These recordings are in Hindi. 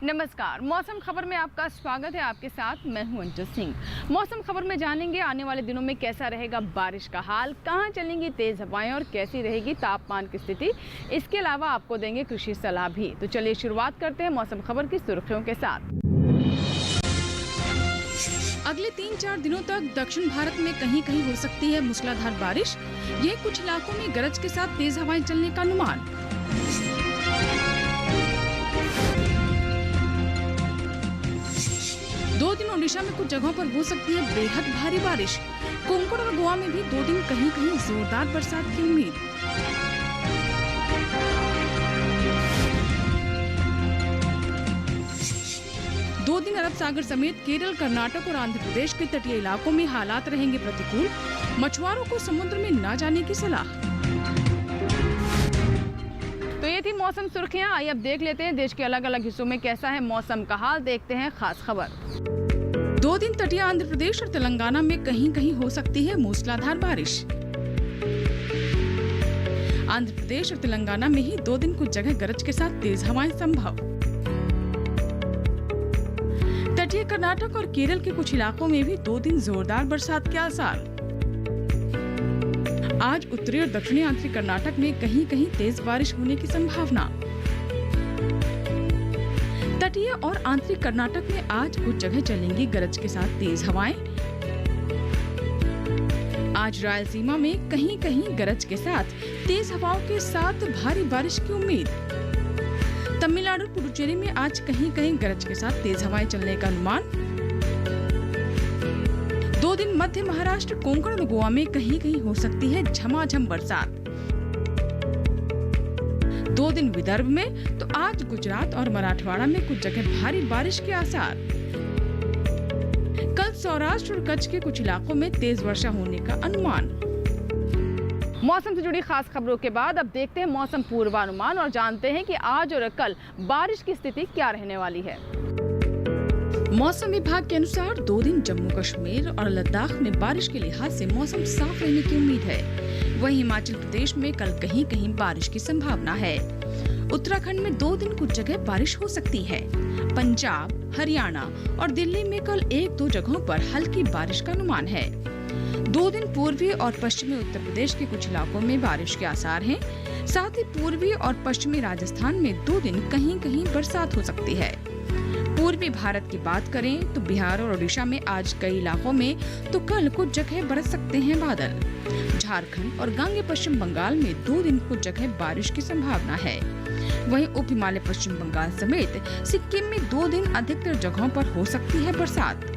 नमस्कार, मौसम खबर में आपका स्वागत है। आपके साथ मैं हूं अंजू सिंह। मौसम खबर में जानेंगे आने वाले दिनों में कैसा रहेगा बारिश का हाल, कहां चलेंगी तेज हवाएं और कैसी रहेगी तापमान की स्थिति। इसके अलावा आपको देंगे कृषि सलाह भी। तो चलिए शुरुआत करते हैं मौसम खबर की सुर्खियों के साथ। अगले 3-4 दिनों तक दक्षिण भारत में कहीं कहीं हो सकती है मूसलाधार बारिश। ये कुछ इलाकों में गरज के साथ तेज हवाएं चलने का अनुमान। 2 दिन ओडिशा में कुछ जगहों पर हो सकती है बेहद भारी बारिश। कोंकण और गोवा में भी 2 दिन कहीं कहीं जोरदार बरसात की उम्मीद। दो दिन अरब सागर समेत केरल, कर्नाटक और आंध्र प्रदेश के तटीय इलाकों में हालात रहेंगे प्रतिकूल। मछुआरों को समुद्र में न जाने की सलाह। तो ये थी मौसम सुर्खियां। आइए अब देख लेते हैं देश के अलग अलग हिस्सों में कैसा है मौसम का हाल। देखते हैं खास खबर। 2 दिन तटीय आंध्र प्रदेश और तेलंगाना में कहीं कहीं हो सकती है मूसलाधार बारिश। आंध्र प्रदेश और तेलंगाना में ही 2 दिन कुछ जगह गरज के साथ तेज हवाएं संभव। तटीय कर्नाटक और केरल के कुछ इलाकों में भी 2 दिन जोरदार बरसात के आसार। आज उत्तरी और दक्षिणी आंतरिक कर्नाटक में कहीं कहीं तेज बारिश होने की संभावना। तटीय और आंतरिक कर्नाटक में आज कुछ जगह चलेंगी गरज के साथ तेज हवाएं। आज रायलसीमा में कहीं कहीं गरज के साथ तेज हवाओं के साथ भारी बारिश की उम्मीद। तमिलनाडु पुडुचेरी में आज कहीं कहीं गरज के साथ तेज हवाएं चलने का अनुमान। 2 दिन मध्य महाराष्ट्र, कोंकण और गोवा में कहीं कहीं हो सकती है झमाझम बरसात। 2 दिन विदर्भ में तो आज गुजरात और मराठवाड़ा में कुछ जगह भारी बारिश के आसार। कल सौराष्ट्र और कच्छ के कुछ इलाकों में तेज वर्षा होने का अनुमान। मौसम से जुड़ी खास खबरों के बाद अब देखते हैं मौसम पूर्वानुमान और जानते हैं कि आज और कल बारिश की स्थिति क्या रहने वाली है। मौसम विभाग के अनुसार 2 दिन जम्मू कश्मीर और लद्दाख में बारिश के लिहाज से मौसम साफ रहने की उम्मीद है। वहीं हिमाचल प्रदेश में कल कहीं कहीं बारिश की संभावना है। उत्तराखंड में 2 दिन कुछ जगह बारिश हो सकती है। पंजाब, हरियाणा और दिल्ली में कल 1-2 जगहों पर हल्की बारिश का अनुमान है। 2 दिन पूर्वी और पश्चिमी उत्तर प्रदेश के कुछ इलाकों में बारिश के आसार हैं। साथ ही पूर्वी और पश्चिमी राजस्थान में 2 दिन कहीं कहीं बरसात हो सकती है। पूर्वी भारत की बात करें तो बिहार और ओडिशा में आज कई इलाकों में तो कल कुछ जगह बरस सकते हैं बादल। झारखंड और गांगे पश्चिम बंगाल में 2 दिन कुछ जगह बारिश की संभावना है। वहीं उप हिमालय पश्चिम बंगाल समेत सिक्किम में 2 दिन अधिकतर जगहों पर हो सकती है बरसात।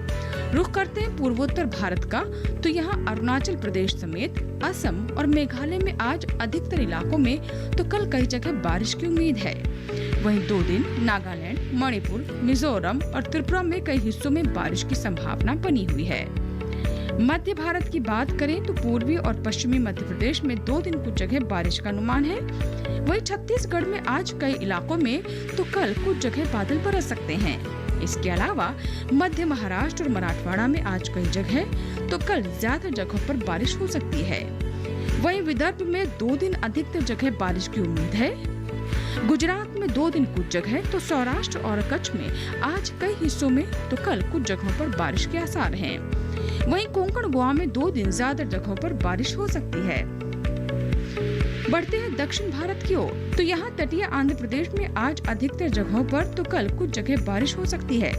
रुख करते हैं पूर्वोत्तर भारत का तो यहाँ अरुणाचल प्रदेश समेत असम और मेघालय में आज अधिकतर इलाकों में तो कल कई जगह बारिश की उम्मीद है। वहीं 2 दिन नागालैंड, मणिपुर, मिजोरम और त्रिपुरा में कई हिस्सों में बारिश की संभावना बनी हुई है। मध्य भारत की बात करें तो पूर्वी और पश्चिमी मध्य प्रदेश में 2 दिन कुछ जगह बारिश का अनुमान है। वहीं छत्तीसगढ़ में आज कई इलाकों में तो कल कुछ जगह बादल बरस सकते हैं। इसके अलावा मध्य महाराष्ट्र और मराठवाड़ा में आज कई जगह तो कल ज्यादा जगहों पर बारिश हो सकती है। वहीं विदर्भ में 2 दिन अधिकतर जगह बारिश की उम्मीद है। गुजरात में 2 दिन कुछ जगह तो सौराष्ट्र और कच्छ में आज कई हिस्सों में तो कल कुछ जगहों पर बारिश के आसार हैं। वहीं कोंकण गोवा में 2 दिन ज्यादा जगहों पर बारिश हो सकती है। बढ़ते हैं दक्षिण भारत की ओर तो यहाँ तटीय आंध्र प्रदेश में आज अधिकतर जगहों पर तो कल कुछ जगह बारिश हो सकती है।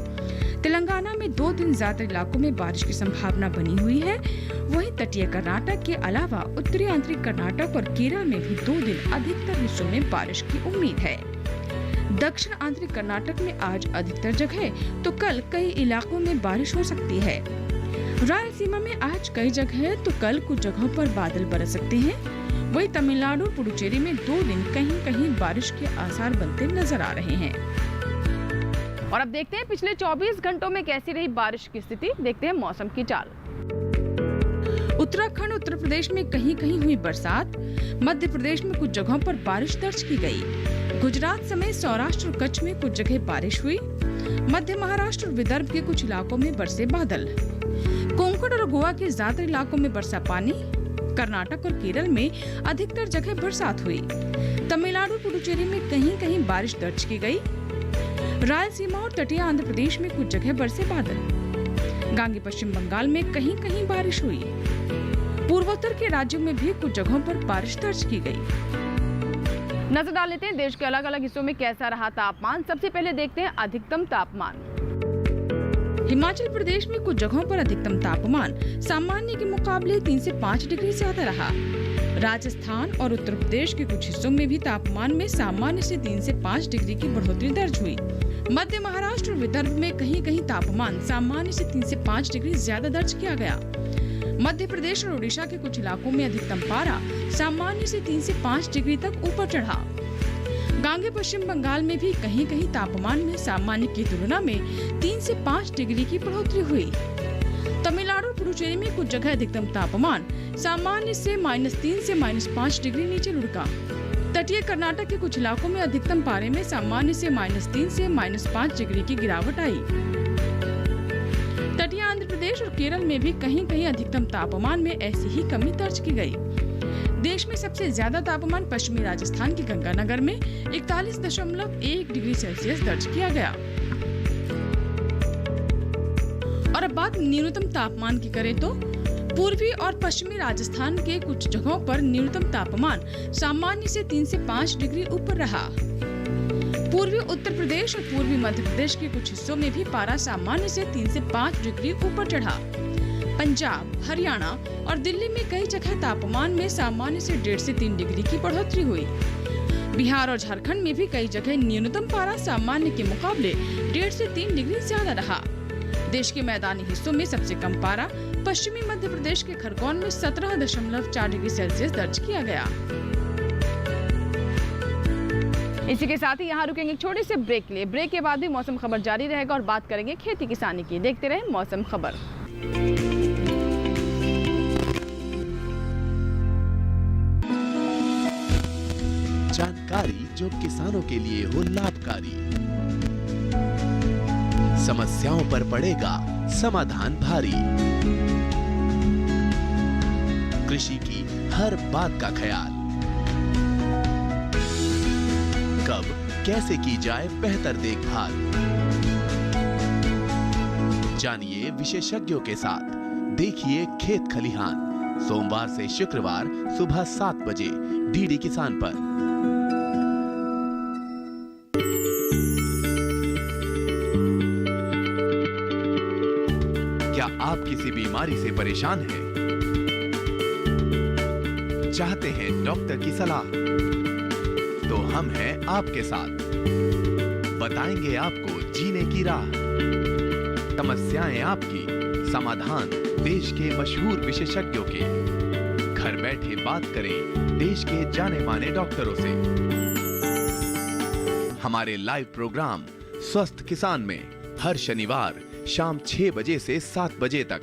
तेलंगाना में 2 दिन ज्यादा इलाकों में बारिश की संभावना बनी हुई है। वहीं तटीय कर्नाटक के अलावा उत्तरी आंतरिक कर्नाटक और केरल में भी 2 दिन अधिकतर हिस्सों में बारिश की उम्मीद है। दक्षिण आंतरिक कर्नाटक में आज अधिकतर जगह तो कल कई इलाकों में बारिश हो सकती है। रायलसीमा में आज कई जगह तो कल कुछ जगहों पर बादल बरस सकते हैं। वहीं तमिलनाडु और पुडुचेरी में 2 दिन कहीं कहीं बारिश के आसार बनते नजर आ रहे हैं। और अब देखते हैं पिछले 24 घंटों में कैसी रही बारिश की स्थिति। देखते हैं मौसम की चाल। उत्तराखंड, उत्तर प्रदेश में कहीं कहीं हुई बरसात। मध्य प्रदेश में कुछ जगहों पर बारिश दर्ज की गई। गुजरात समेत सौराष्ट्र और कच्छ में कुछ जगह बारिश हुई। मध्य महाराष्ट्र और विदर्भ के कुछ इलाकों में बरसे बादल। कोंकण और गोवा के ज्यादातर इलाकों में बरसा पानी। कर्नाटक और केरल में अधिकतर जगह बरसात हुई। तमिलनाडु पुडुचेरी में कहीं कहीं बारिश दर्ज की गई। रायलसीमा और तटीय आंध्र प्रदेश में कुछ जगह बरसे बादल। गांगी पश्चिम बंगाल में कहीं कहीं बारिश हुई। पूर्वोत्तर के राज्यों में भी कुछ जगहों पर बारिश दर्ज की गई। नजर डाल लेते हैं देश के अलग अलग हिस्सों में कैसा रहा तापमान। सबसे पहले देखते हैं अधिकतम तापमान। हिमाचल प्रदेश में कुछ जगहों पर अधिकतम तापमान सामान्य के मुकाबले 3 से 5 डिग्री ज्यादा रहा। राजस्थान और उत्तर प्रदेश के कुछ हिस्सों में भी तापमान में सामान्य से 3 से 5 डिग्री की बढ़ोतरी दर्ज हुई। मध्य महाराष्ट्र और विदर्भ में कहीं कहीं तापमान सामान्य से 3 से 5 डिग्री ज्यादा दर्ज किया गया। मध्य प्रदेश और ओडिशा के कुछ इलाकों में अधिकतम पारा सामान्य से 3 से 5 डिग्री तक ऊपर चढ़ा। गांगे पश्चिम बंगाल में भी कहीं कहीं तापमान में सामान्य की तुलना में 3 से 5 डिग्री की बढ़ोतरी हुई। तमिलनाडु और पुडुचेरी में कुछ जगह अधिकतम तापमान सामान्य से -3 से -5 डिग्री नीचे लुढ़का। तटीय कर्नाटक के कुछ इलाकों में अधिकतम पारे में सामान्य से -3 से -5 डिग्री की गिरावट आई। तटीय आंध्र प्रदेश और केरल में भी कहीं कहीं अधिकतम तापमान में ऐसी ही कमी दर्ज की गई। देश में सबसे ज्यादा तापमान पश्चिमी राजस्थान के गंगानगर में 41.1 डिग्री सेल्सियस दर्ज किया गया। और अब बात न्यूनतम तापमान की करें तो पूर्वी और पश्चिमी राजस्थान के कुछ जगहों पर न्यूनतम तापमान सामान्य से 3 से 5 डिग्री ऊपर रहा। पूर्वी उत्तर प्रदेश और पूर्वी मध्य प्रदेश के कुछ हिस्सों में भी पारा सामान्य से 3 से 5 डिग्री ऊपर चढ़ा। पंजाब, हरियाणा और दिल्ली में कई जगह तापमान में सामान्य से 1.5 से 3 डिग्री की बढ़ोतरी हुई। बिहार और झारखंड में भी कई जगह न्यूनतम पारा सामान्य के मुकाबले 1.5 से 3 डिग्री ज्यादा रहा। देश के मैदानी हिस्सों में सबसे कम पारा पश्चिमी मध्य प्रदेश के खरगोन में 17.4 डिग्री सेल्सियस दर्ज किया गया। इसी के साथ ही यहाँ रुकेंगे एक छोटे से ब्रेक के लिए। ब्रेक के बाद भी मौसम खबर जारी रहेगा और बात करेंगे खेती किसानी की। देखते रहे मौसम खबर। जानकारी जो किसानों के लिए हो लाभकारी, समस्याओं पर पड़ेगा समाधान भारी, कृषि की हर बात का ख्याल, कब कैसे की जाए बेहतर देखभाल। जानिए विशेषज्ञों के साथ, देखिए खेत खलिहान, सोमवार से शुक्रवार सुबह 7 बजे डीडी किसान पर। क्या आप किसी बीमारी से परेशान हैं? चाहते हैं डॉक्टर की सलाह? तो हम हैं आपके साथ, बताएंगे आपको जीने की राह। समस्याएं आपकी, समाधान देश के मशहूर विशेषज्ञों के। घर बैठे बात करें देश के जाने माने डॉक्टरों से। हमारे लाइव प्रोग्राम स्वस्थ किसान में हर शनिवार शाम 6 बजे से 7 बजे तक।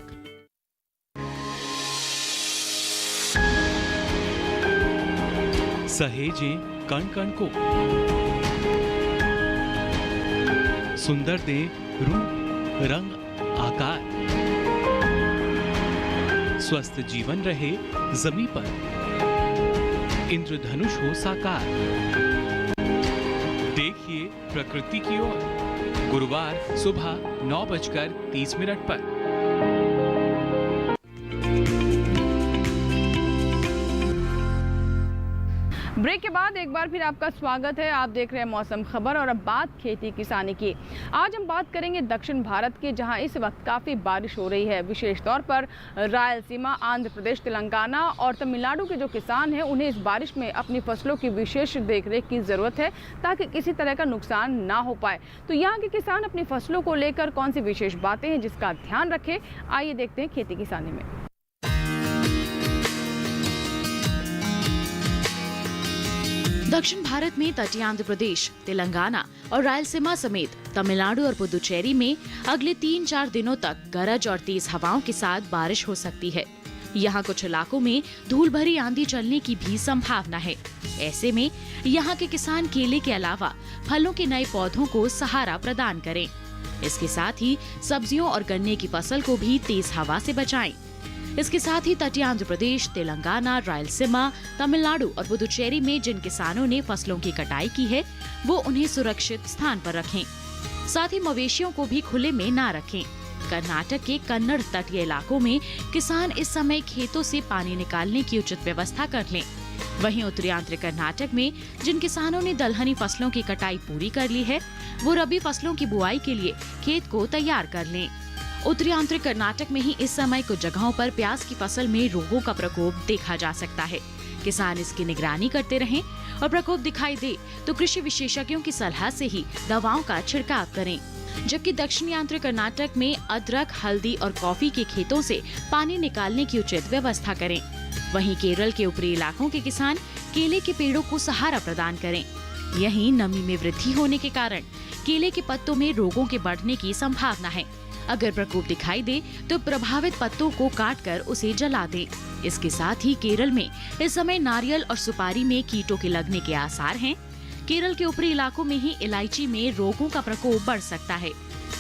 सहेजें कण कण को, सुंदर दे रूप रंग आकार, स्वस्थ जीवन रहे जमीन पर, इंद्रधनुष हो साकार। देखिए प्रकृति की ओर, गुरुवार सुबह 9:30 पर। ब्रेक के बाद एक बार फिर आपका स्वागत है। आप देख रहे हैं मौसम खबर और अब बात खेती किसानी की। आज हम बात करेंगे दक्षिण भारत की, जहां इस वक्त काफ़ी बारिश हो रही है। विशेष तौर पर रायलसीमा, आंध्र प्रदेश, तेलंगाना और तमिलनाडु के जो किसान हैं उन्हें इस बारिश में अपनी फसलों की विशेष देखरेख की ज़रूरत है ताकि किसी तरह का नुकसान ना हो पाए। तो यहाँ के किसान अपनी फसलों को लेकर कौन सी विशेष बातें हैं जिसका ध्यान रखें, आइए देखते हैं खेती किसानी में। दक्षिण भारत में तटीय आंध्र प्रदेश, तेलंगाना और रायलसीमा समेत तमिलनाडु और पुदुचेरी में अगले 3-4 दिनों तक गरज और तेज हवाओं के साथ बारिश हो सकती है। यहाँ कुछ इलाकों में धूल भरी आंधी चलने की भी संभावना है। ऐसे में यहाँ के किसान केले के अलावा फलों के नए पौधों को सहारा प्रदान करें। इसके साथ ही सब्जियों और गन्ने की फसल को भी तेज हवा से बचाएं। इसके साथ ही तटीय आंध्र प्रदेश, तेलंगाना, रायलसीमा, तमिलनाडु और पुदुचेरी में जिन किसानों ने फसलों की कटाई की है वो उन्हें सुरक्षित स्थान पर रखें। साथ ही मवेशियों को भी खुले में ना रखें। कर्नाटक के कन्नड़ तटीय इलाकों में किसान इस समय खेतों से पानी निकालने की उचित व्यवस्था कर लें। वहीं उत्तरी आंध्र कर्नाटक में जिन किसानों ने दलहनी फसलों की कटाई पूरी कर ली है, वो रबी फसलों की बुआई के लिए खेत को तैयार कर लें। उत्तरी आंध्र कर्नाटक में ही इस समय कुछ जगहों पर प्याज की फसल में रोगों का प्रकोप देखा जा सकता है। किसान इसकी निगरानी करते रहें और प्रकोप दिखाई दे तो कृषि विशेषज्ञों की सलाह से ही दवाओं का छिड़काव करें। जबकि दक्षिणी आंध्र कर्नाटक में अदरक, हल्दी और कॉफी के खेतों से पानी निकालने की उचित व्यवस्था करें। वहीं केरल के ऊपरी इलाकों के किसान केले के पेड़ों को सहारा प्रदान करें। यहीं नमी में वृद्धि होने के कारण केले के पत्तों में रोगों के बढ़ने की संभावना है। अगर प्रकोप दिखाई दे तो प्रभावित पत्तों को काटकर उसे जला दें। इसके साथ ही केरल में इस समय नारियल और सुपारी में कीटों के लगने के आसार हैं। केरल के ऊपरी इलाकों में ही इलायची में रोगों का प्रकोप बढ़ सकता है।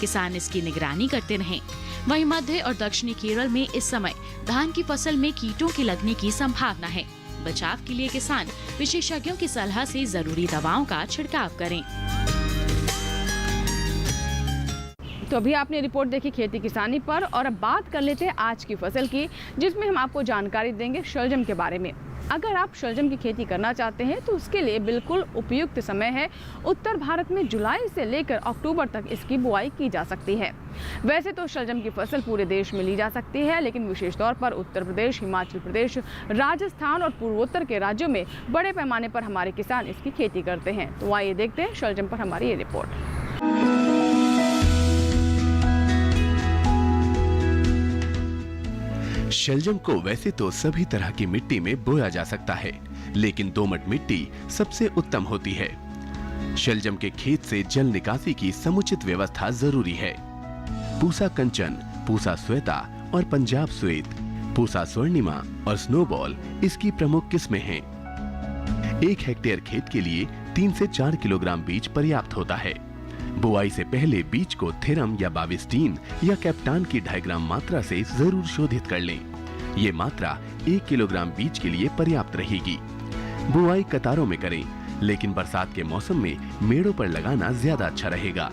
किसान इसकी निगरानी करते रहें। वहीं मध्य और दक्षिणी केरल में इस समय धान की फसल में कीटों के लगने की संभावना है। बचाव के लिए किसान विशेषज्ञों की सलाह से जरूरी दवाओं का छिड़काव करें। तो अभी आपने रिपोर्ट देखी खेती किसानी पर, और अब बात कर लेते हैं आज की फसल की, जिसमें हम आपको जानकारी देंगे शलजम के बारे में। अगर आप शलजम की खेती करना चाहते हैं तो उसके लिए बिल्कुल उपयुक्त समय है। उत्तर भारत में जुलाई से लेकर अक्टूबर तक इसकी बुआई की जा सकती है। वैसे तो शलजम की फसल पूरे देश में ली जा सकती है, लेकिन विशेष तौर पर उत्तर प्रदेश, हिमाचल प्रदेश, राजस्थान और पूर्वोत्तर के राज्यों में बड़े पैमाने पर हमारे किसान इसकी खेती करते हैं। तो आइए देखते हैं शलजम पर हमारी ये रिपोर्ट। शलजम को वैसे तो सभी तरह की मिट्टी में बोया जा सकता है, लेकिन दोमट मिट्टी सबसे उत्तम होती है। शलजम के खेत से जल निकासी की समुचित व्यवस्था जरूरी है। पूसा कंचन, पूसा श्वेता और पंजाब श्वेत, पूसा स्वर्णिमा और स्नोबॉल इसकी प्रमुख किस्में हैं। 1 हेक्टेयर खेत के लिए 3 से 4 किलोग्राम बीज पर्याप्त होता है। बुआई से पहले बीज को थेरम या बाविस्टीन या कैप्टान की 2.5 ग्राम मात्रा से जरूर शोधित कर लें। ये मात्रा 1 किलोग्राम बीज के लिए पर्याप्त रहेगी। बुआई कतारों में करें, लेकिन बरसात के मौसम में मेड़ों पर लगाना ज्यादा अच्छा रहेगा।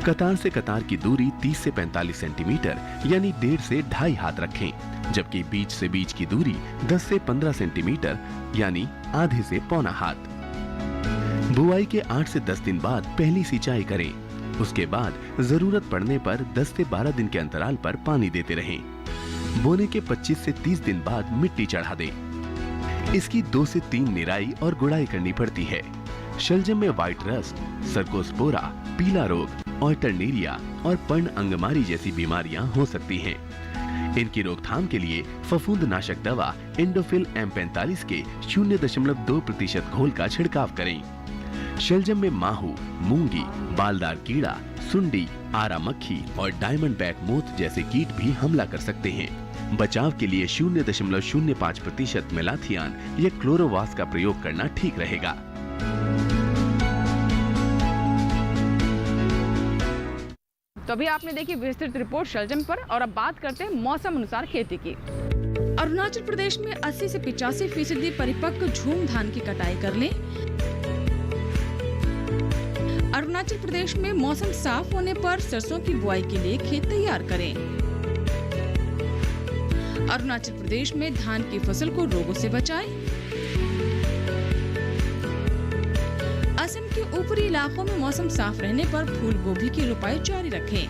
कतार से कतार की दूरी 30 से 45 सेंटीमीटर यानी 1.5 से 2.5 हाथ रखें, जबकि बीज से बीज की दूरी 10 से 15 सेंटीमीटर यानी आधे से पौना हाथ। बुआई के 8 से 10 दिन बाद पहली सिंचाई करें। उसके बाद जरूरत पड़ने पर 10 से 12 दिन के अंतराल पर पानी देते रहें। बोने के 25 से 30 दिन बाद मिट्टी चढ़ा दें। इसकी 2 से 3 निराई और गुड़ाई करनी पड़ती है। शलजम में व्हाइट रस्ट, सर्कोस्पोरा, पीला रोग, ऑल्टरनेरिया और पर्ण अंगमारी जैसी बीमारियां हो सकती हैं। इनकी रोकथाम के लिए फफूंदनाशक दवा एंडोफिल M45 के 0.2% घोल का छिड़काव करें। शलजम में माहू, मूंगी, बालदार कीड़ा, सुंडी, आरा मक्खी और डायमंड बैक मोथ जैसे कीट भी हमला कर सकते हैं। बचाव के लिए 0.05% मेलाथियान या क्लोरोवास का प्रयोग करना ठीक रहेगा। तो अभी आपने देखी विस्तृत रिपोर्ट शलजम पर, और अब बात करते हैं मौसम अनुसार खेती की। अरुणाचल प्रदेश में 80 से 85% परिपक्व झूम धान की कटाई कर लें। अरुणाचल प्रदेश में मौसम साफ होने पर सरसों की बुआई के लिए खेत तैयार करें। अरुणाचल प्रदेश में धान की फसल को रोगों से बचाएं। असम के ऊपरी इलाकों में मौसम साफ रहने पर फूल गोभी की रोपाई जारी रखें।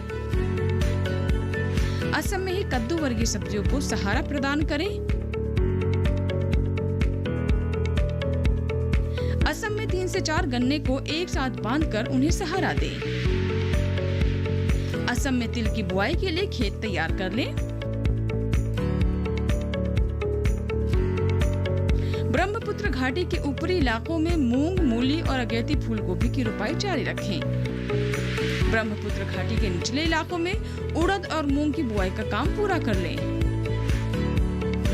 असम में ही कद्दू वर्गीय सब्जियों को सहारा प्रदान करें। असम में 3 से 4 गन्ने को एक साथ बांधकर उन्हें सहारा दें। असम में तिल की बुआई के लिए खेत तैयार कर लें। ब्रह्मपुत्र घाटी के ऊपरी इलाकों में मूंग, मूली और अगेती फूल गोभी की रोपाई जारी रखें। ब्रह्मपुत्र घाटी के निचले इलाकों में उड़द और मूंग की बुआई का काम पूरा कर लें।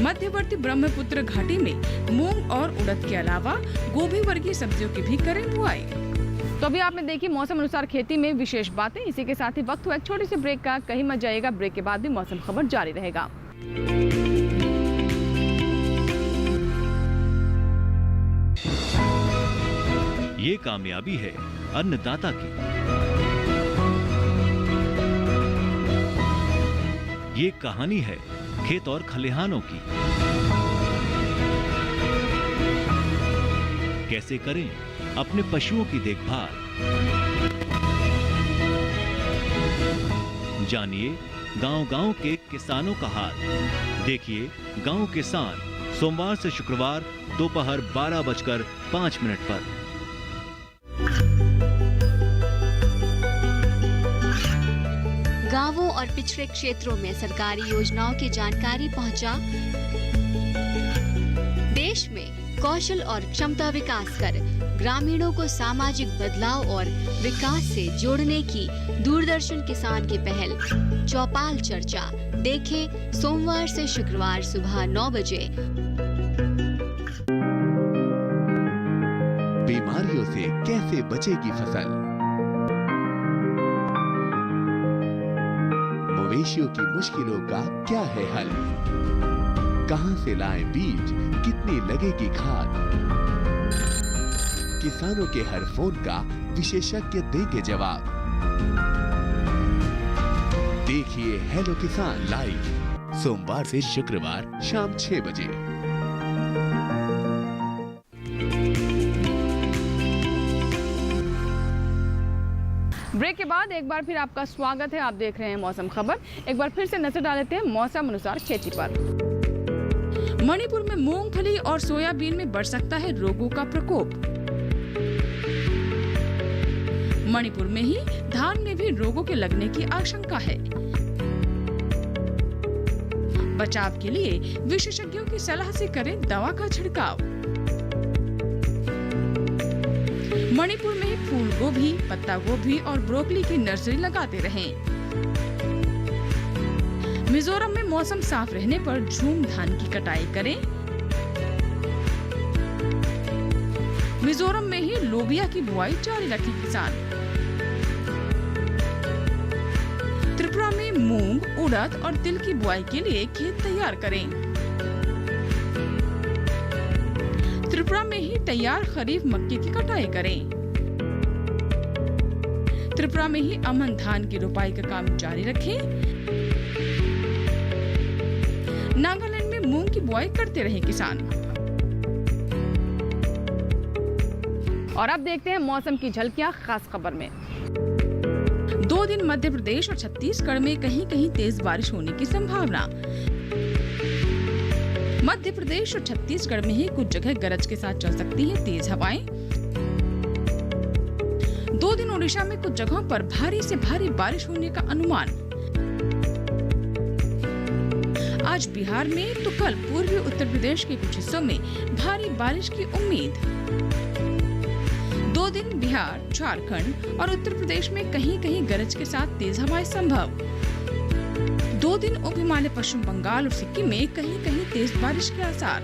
मध्यवर्ती ब्रह्मपुत्र घाटी में मूंग और उड़द के अलावा गोभी वर्गीय सब्जियों की भी करें बुआई। तो अभी आपने देखी मौसम अनुसार खेती में विशेष बातें। इसी के साथ ही वक्त हुआ एक छोटी सी ब्रेक का। कहीं मत जाइएगा, ब्रेक के बाद भी मौसम खबर जारी रहेगा। ये कामयाबी है अन्नदाता की। ये कहानी है खेत और खलिहानों की। कैसे करें अपने पशुओं की देखभाल, जानिए गांव-गांव के किसानों का हाल। देखिए गांव किसान सोमवार से शुक्रवार दोपहर 12:05 पर। गांवों और पिछड़े क्षेत्रों में सरकारी योजनाओं की जानकारी पहुंचा। देश में कौशल और क्षमता विकास कर ग्रामीणों को सामाजिक बदलाव और विकास से जोड़ने की दूरदर्शन किसान की पहल चौपाल चर्चा देखें सोमवार से शुक्रवार सुबह 9 बजे। बीमारियों से कैसे बचेगी फसल, मवेशियों की मुश्किलों का क्या है हल, कहां से लाएं बीज, कितनी लगेगी खाद, किसानों के हर फोन का विशेषज्ञ देंगे जवाब। देखिए हेलो किसान लाइव सोमवार से शुक्रवार शाम 6 बजे। ब्रेक के बाद एक बार फिर आपका स्वागत है। आप देख रहे हैं मौसम खबर। एक बार फिर से नजर डाल लेते हैं मौसम अनुसार खेती पर। मणिपुर में मूंगफली और सोयाबीन में बढ़ सकता है रोगों का प्रकोप। मणिपुर में ही धान में भी रोगों के लगने की आशंका है। बचाव के लिए विशेषज्ञों की सलाह से करें दवा का छिड़काव। मणिपुर में फूल गोभी, पत्ता गोभी और ब्रोकली की नर्सरी लगाते रहें। मिजोरम में मौसम साफ रहने पर झूम धान की कटाई करें। मिजोरम में ही लोबिया की बुआई जारी रखें किसान। त्रिपुरा में मूंग, उड़द और तिल की बुआई के लिए खेत तैयार करें। त्रिपुरा में ही तैयार खरीफ मक्के की कटाई करें। त्रिपुरा में ही अमन धान की रोपाई का काम जारी रखें। नागालैंड में मूंग की बुआई करते रहे किसान। और अब देखते हैं मौसम की झलकियां खास खबर में। 2 दिन मध्य प्रदेश और छत्तीसगढ़ में कहीं कहीं तेज बारिश होने की संभावना। मध्य प्रदेश और छत्तीसगढ़ में ही कुछ जगह गरज के साथ चल सकती हैं तेज हवाएं। 2 दिन ओडिशा में कुछ जगहों पर भारी से भारी बारिश होने का अनुमान। आज बिहार में तो कल पूर्वी उत्तर प्रदेश के कुछ हिस्सों में भारी बारिश की उम्मीद। 2 दिन बिहार, झारखंड और उत्तर प्रदेश में कहीं कहीं गरज के साथ तेज हवाएं संभव। 2 दिन उप हिमालय पश्चिम बंगाल और सिक्किम में कहीं कहीं तेज बारिश के आसार।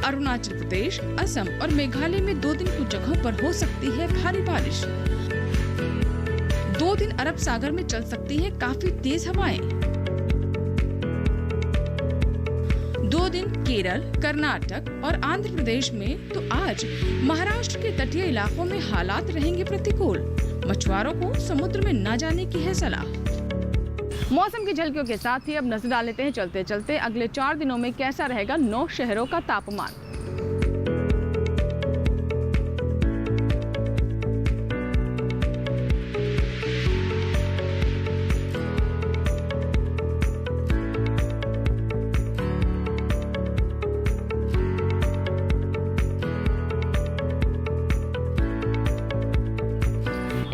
अरुणाचल प्रदेश, असम और मेघालय में 2 दिन कुछ जगहों पर हो सकती है भारी बारिश। 2 दिन अरब सागर में चल सकती है काफी तेज हवाएं। 2 दिन केरल, कर्नाटक और आंध्र प्रदेश में तो आज महाराष्ट्र के तटीय इलाकों में हालात रहेंगे प्रतिकूल। मछुआरों को समुद्र में न जाने की है सलाह। मौसम की झलकियों के साथ ही अब नजर डाल लेते हैं चलते चलते अगले 4 दिनों में कैसा रहेगा 9 शहरों का तापमान।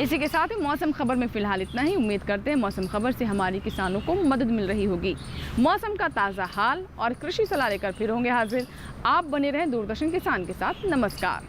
इसी के साथ ही मौसम खबर में फिलहाल इतना ही। उम्मीद करते हैं मौसम खबर से हमारी किसानों को मदद मिल रही होगी। मौसम का ताज़ा हाल और कृषि सलाह लेकर फिर होंगे हाजिर। आप बने रहें दूरदर्शन किसान के साथ। नमस्कार।